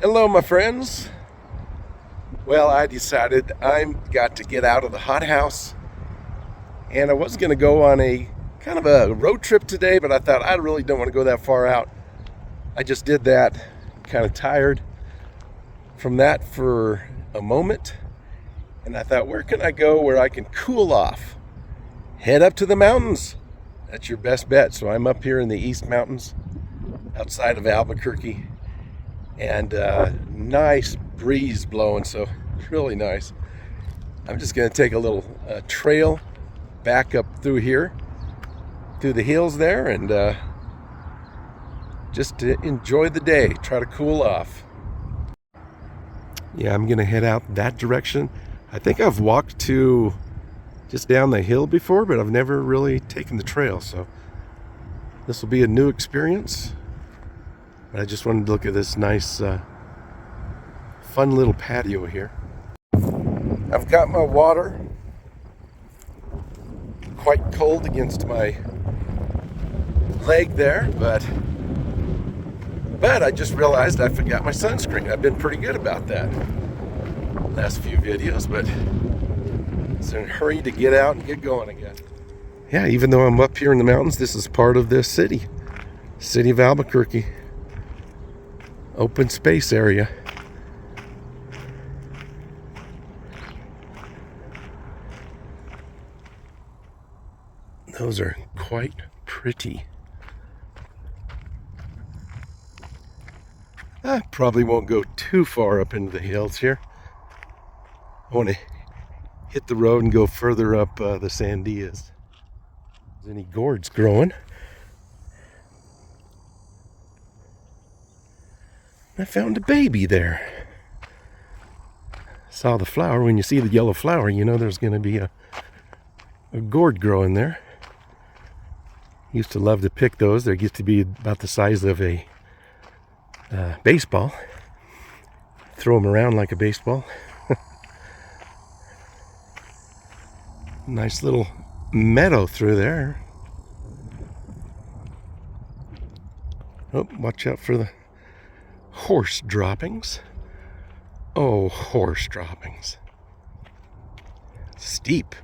Hello, my friends. Well, I decided I'm got to get out of the hot house, and I was going to go on a kind of a road trip today, but I thought I really don't want to go that far out. I just did that, kind of tired from that for a moment, and I thought, where can I go where I can cool off? Head up to the mountains. That's your best bet. So I'm up here in the East Mountains, outside of Albuquerque, and nice breeze blowing, so really nice. I'm just going to take a little trail back up through here, through the hills there, and just to enjoy the day, try to cool off. Yeah, I'm going to head out that direction. I think I've walked to just down the hill before, but I've never really taken the trail, so this will be a new experience. But I just wanted to look at this nice, fun little patio here. I've got my water, quite cold against my leg there, but I just realized I forgot my sunscreen. I've been pretty good about that last few videos, but it's in a hurry to get out and get going again. Yeah, even though I'm up here in the mountains, this is part of this city of Albuquerque. Open space area. Those are quite pretty. I probably won't go too far up into the hills here. I want to hit the road and go further up the Sandias. Is any gourds growing? I found a baby there. Saw the flower. When you see the yellow flower, you know there's going to be a gourd growing there. Used to love to pick those. They used to be about the size of a baseball. Throw them around like a baseball. Nice little meadow through there. Oh, watch out for the horse droppings. Oh, horse droppings. Steep.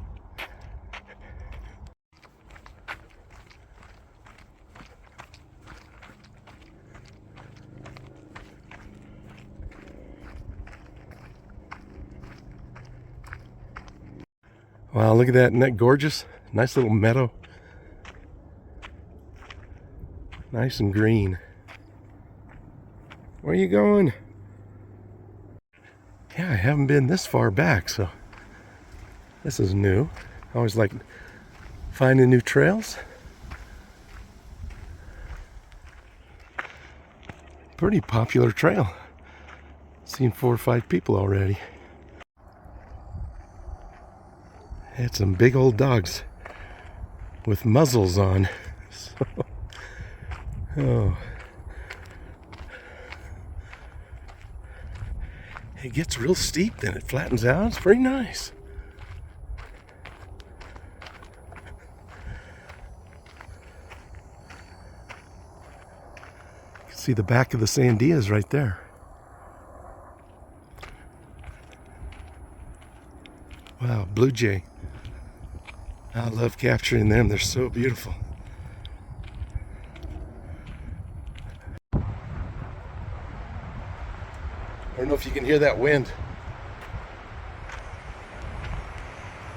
Wow, look at that. Isn't that gorgeous? Nice little meadow. Nice and green. Where are you going? Yeah, I haven't been this far back, so this is new. I always like finding new trails. Pretty popular trail. Seen 4 or 5 people already. Had some big old dogs with muzzles on. So, oh. It gets real steep, then it flattens out. It's pretty nice. You can see the back of the Sandias right there. Wow, blue jay. I love capturing them. They're so beautiful. I don't know if you can hear that wind.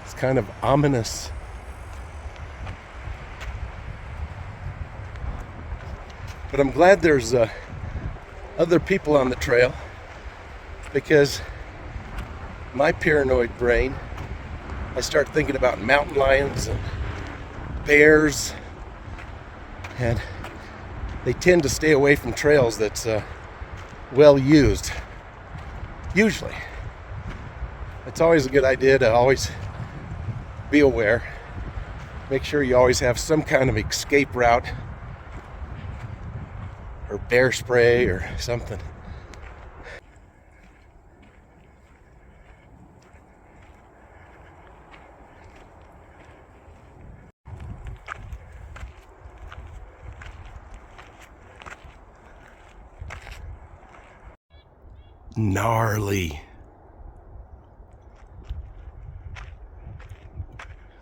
It's kind of ominous. But I'm glad there's other people on the trail, because my paranoid brain, I start thinking about mountain lions and bears, and they tend to stay away from trails that's well used. Usually. It's always a good idea to always be aware. Make sure you always have some kind of escape route, or bear spray or something. gnarly.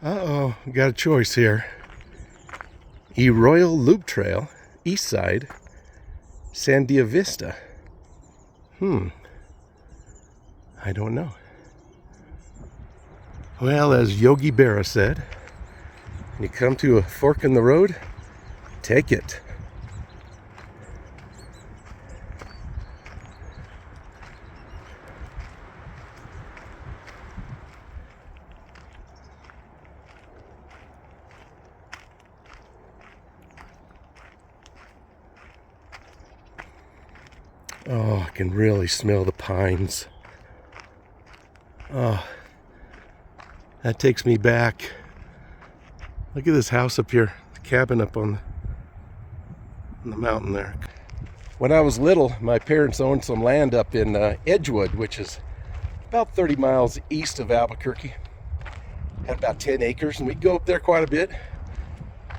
Uh-oh, got a choice here. Royal Loop Trail, east side, Sandia Vista. I don't know. Well, as Yogi Berra said, when you come to a fork in the road, take it. Oh, I can really smell the pines. Oh, that takes me back. Look at this house up here, the cabin up on the mountain there. When I was little, my parents owned some land up in Edgewood, which is about 30 miles east of Albuquerque. Had about 10 acres, and we'd go up there quite a bit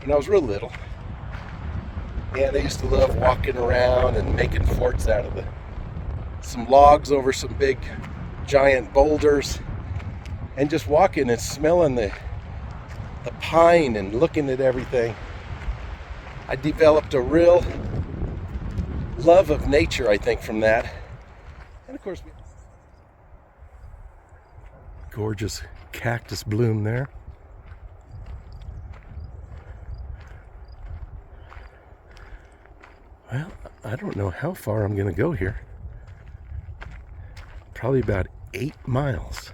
when I was real little. And I used to love walking around and making forts out of some logs over some big giant boulders, and just walking and smelling the pine and looking at everything. I developed a real love of nature, I think, from that. And of course, gorgeous cactus bloom there. Well, I don't know how far I'm going to go here. Probably about 8 miles.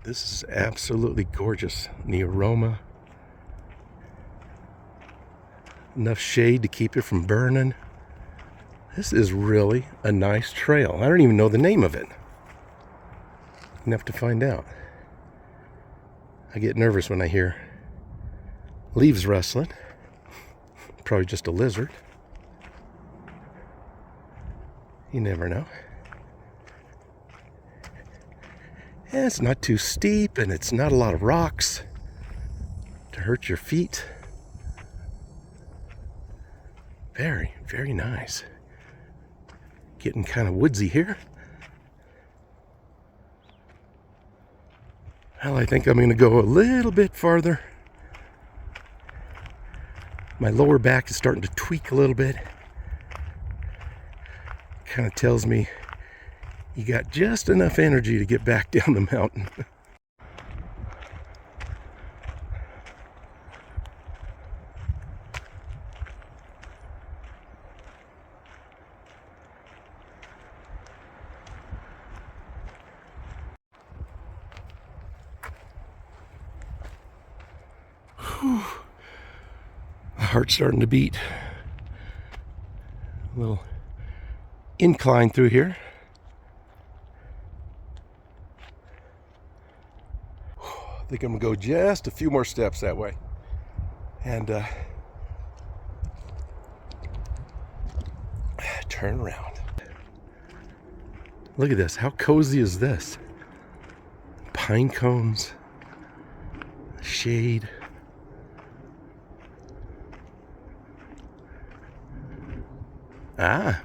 This is absolutely gorgeous. The aroma, enough shade to keep it from burning. This is really a nice trail. I don't even know the name of it. Enough to find out. I get nervous when I hear leaves rustling. Probably just a lizard. You never know. And it's not too steep, and it's not a lot of rocks to hurt your feet. Very, very nice. Getting kind of woodsy here. Well, I think I'm going to go a little bit farther. My lower back is starting to tweak a little bit. Kind of tells me you got just enough energy to get back down the mountain. Whew. My heart's starting to beat. A little incline through here. I think I'm gonna go just a few more steps that way, and turn around. Look at this. How cozy is this? Pine cones, shade.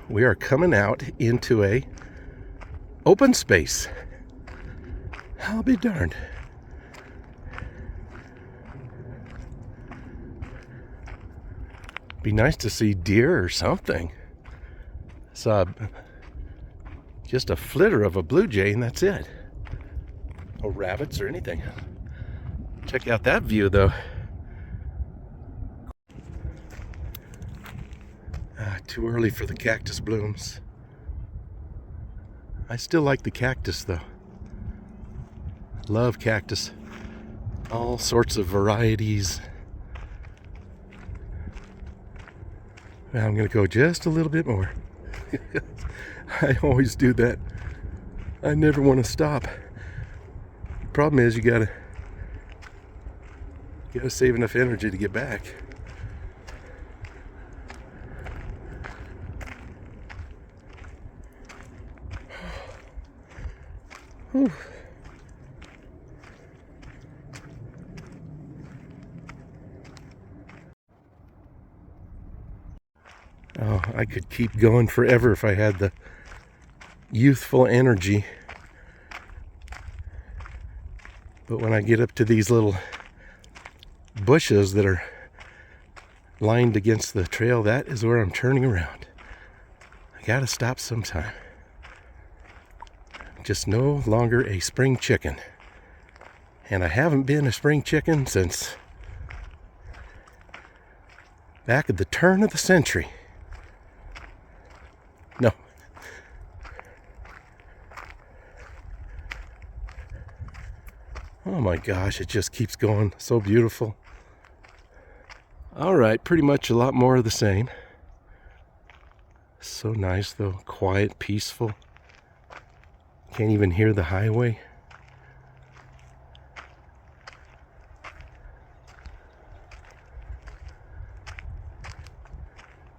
We are coming out into a open space. I'll be darned. Be nice to see deer or something. Saw just a flitter of a blue jay, and that's it. Or rabbits or anything. Check out that view, though. Too early for the cactus blooms. I still like the cactus though. Love cactus. All sorts of varieties. Now I'm going to go just a little bit more. I always do that. I never want to stop. Problem is you gotta save enough energy to get back. Whew. Oh, I could keep going forever if I had the youthful energy. But when I get up to these little bushes that are lined against the trail, that is where I'm turning around. I gotta stop sometime. I'm just no longer a spring chicken. And I haven't been a spring chicken since back at the turn of the century. No. Oh my gosh, it just keeps going. So beautiful. All right, pretty much a lot more of the same. So nice though, quiet, peaceful. Can't even hear the highway.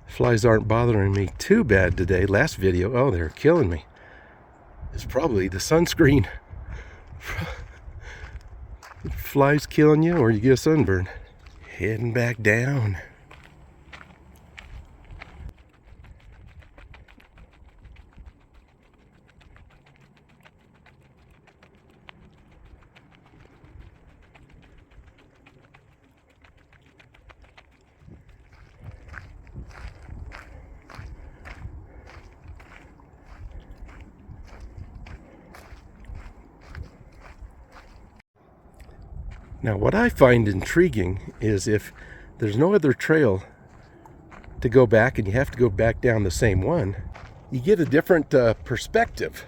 Flies aren't bothering me too bad today. Last video, oh, they're killing me. It's probably the sunscreen. Flies killing you or you get a sunburn. Heading back down. Now, what I find intriguing is if there's no other trail to go back and you have to go back down the same one, you get a different perspective.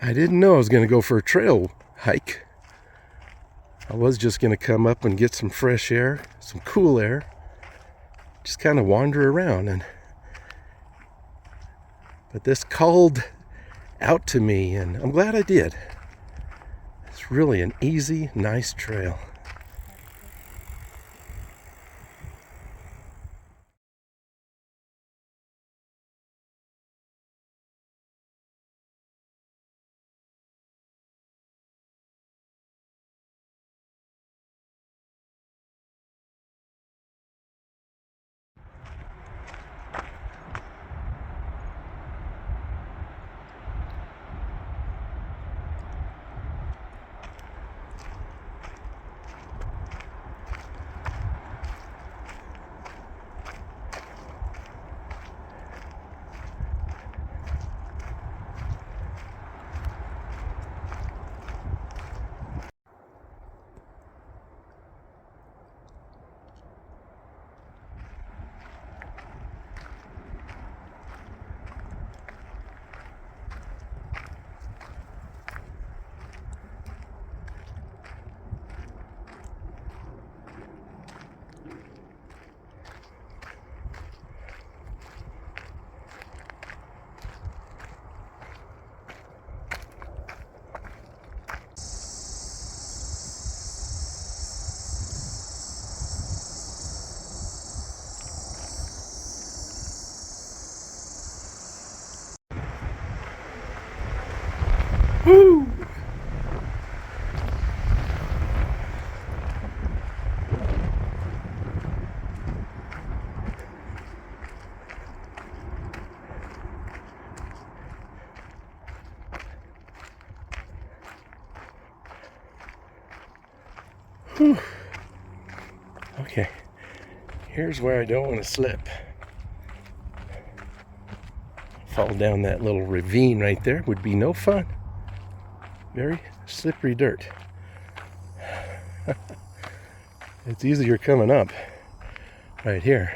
I didn't know I was going to go for a trail hike. I was just going to come up and get some fresh air, some cool air. Just kind of wander around, but this called out to me, and I'm glad I did. It's really an easy, nice trail. Woo! Whew. Okay, here's where I don't want to slip. Fall down that little ravine right there would be no fun. Very slippery dirt. It's easier coming up right here.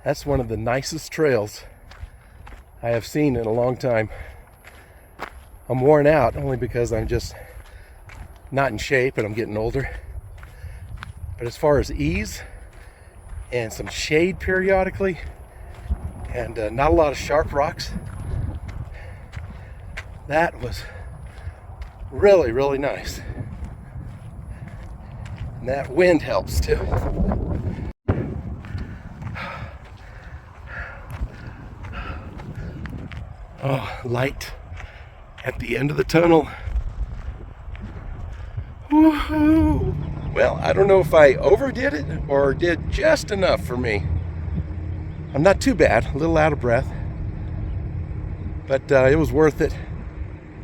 That's one of the nicest trails I have seen in a long time. I'm worn out only because I'm just not in shape and I'm getting older. But as far as ease and some shade periodically and not a lot of sharp rocks, that was really, really nice. And that wind helps too. Oh, light at the end of the tunnel. Woohoo! Well, I don't know if I overdid it or did just enough for me. I'm not too bad, a little out of breath, but it was worth it.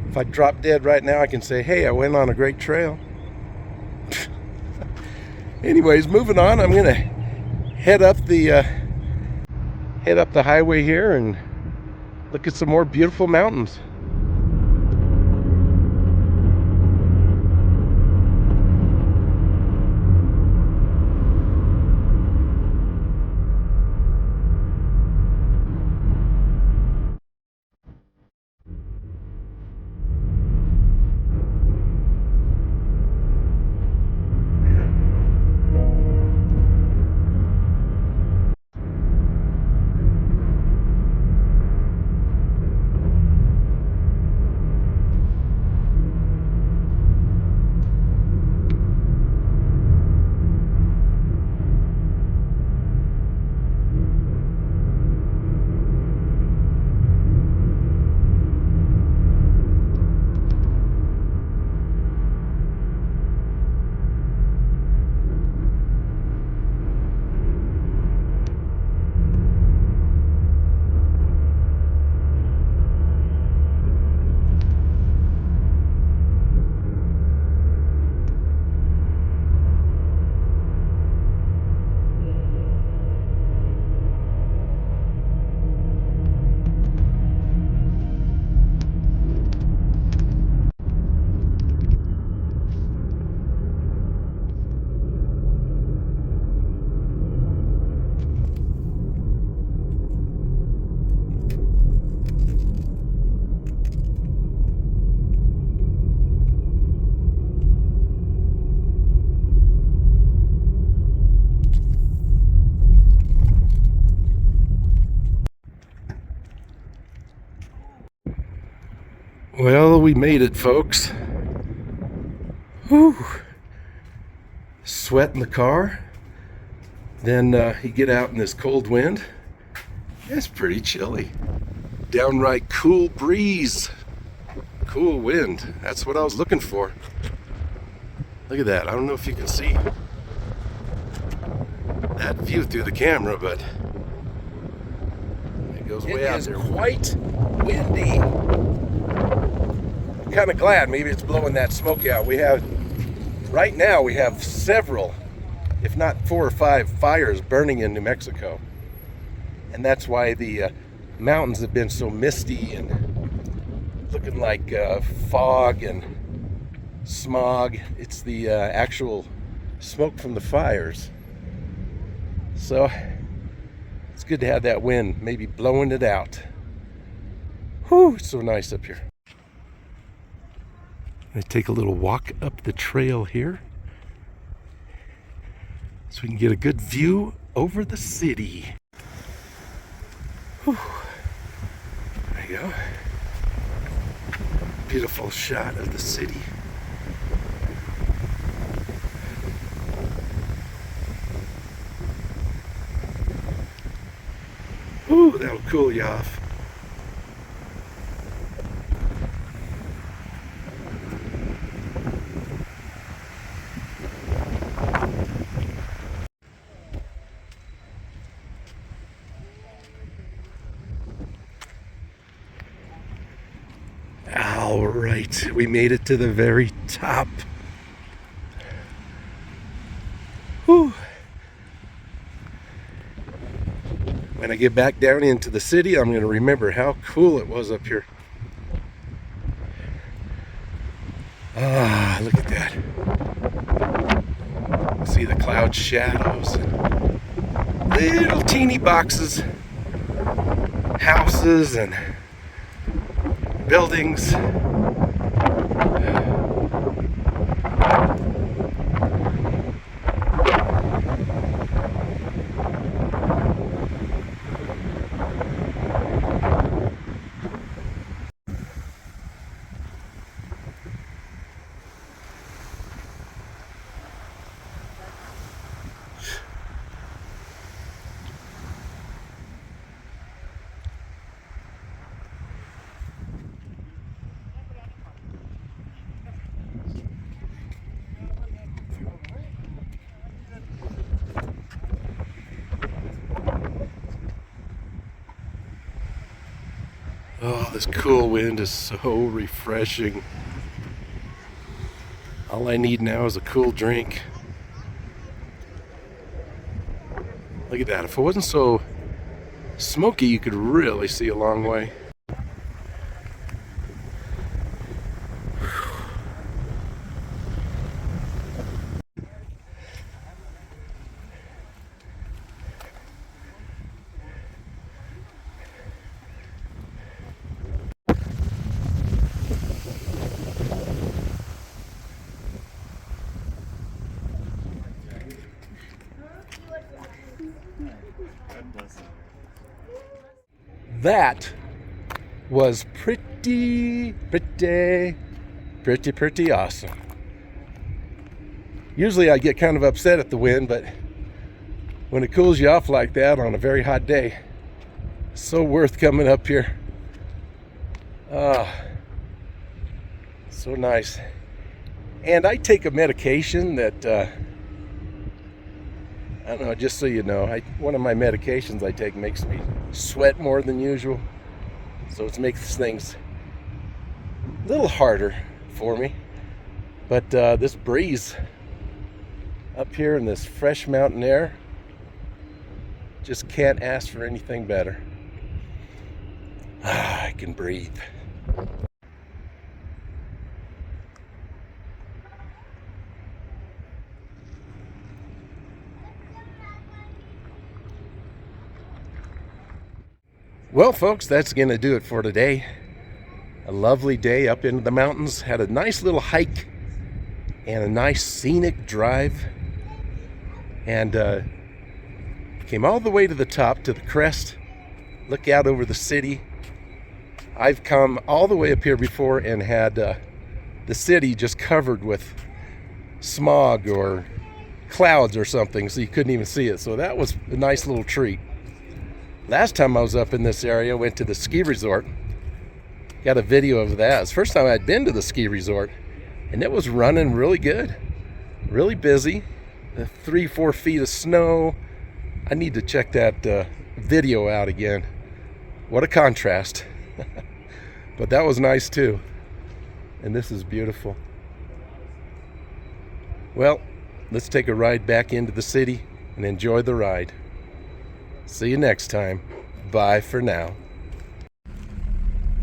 If I drop dead right now, I can say, hey, I went on a great trail. Anyways, moving on, I'm gonna head up the highway here and look at some more beautiful mountains. Well, we made it, folks. Whew. Sweat in the car. Then you get out in this cold wind. It's pretty chilly. Downright cool breeze. Cool wind. That's what I was looking for. Look at that. I don't know if you can see that view through the camera, but it goes way out there. It is quite windy. I'm kind of glad maybe it's blowing that smoke out. Right now we have several, if not 4 or 5 fires burning in New Mexico. And that's why the mountains have been so misty and looking like fog and smog. It's the actual smoke from the fires. So it's good to have that wind maybe blowing it out. Whew, it's so nice up here. I'm gonna take a little walk up the trail here so we can get a good view over the city. Whew. There you go. Beautiful shot of the city. Ooh, that'll cool you off. All right, we made it to the very top. Whew. When I get back down into the city, I'm going to remember how cool it was up here. Ah, look at that. See the cloud shadows. Little teeny boxes. Houses and buildings. Oh, this cool wind is so refreshing. All I need now is a cool drink. Look at that. If it wasn't so smoky, you could really see a long way. That was pretty awesome. Usually I get kind of upset at the wind, but when it cools you off like that on a very hot day, it's so worth coming up here. Ah, so nice. And I take a medication that I don't know, just so you know, one of my medications I take makes me sweat more than usual. So it makes things a little harder for me. But this breeze up here in this fresh mountain air, just can't ask for anything better. I can breathe. Well, folks, that's going to do it for today. A lovely day up into the mountains. Had a nice little hike and a nice scenic drive. And came all the way to the top, to the crest. Look out over the city. I've come all the way up here before and had the city just covered with smog or clouds or something, so you couldn't even see it. So that was a nice little treat. Last time I was up in this area, went to the ski resort. Got a video of that. It's the first time I'd been to the ski resort, and it was running really good. Really busy. 3-4 feet of snow. I need to check that video out again. What a contrast. But that was nice too. And this is beautiful. Well, let's take a ride back into the city and enjoy the ride. See you next time. Bye for now.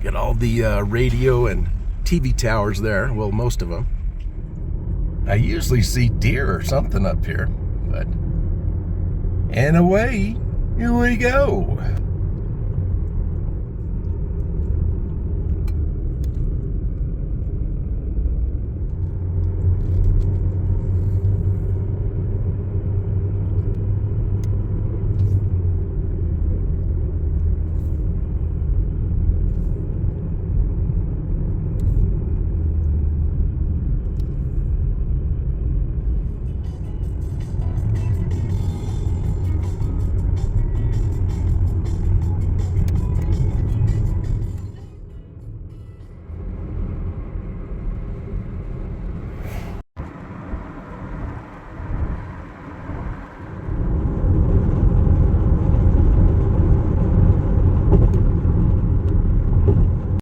Got all the radio and TV towers there. Well, most of them. I usually see deer or something up here, but and away we go.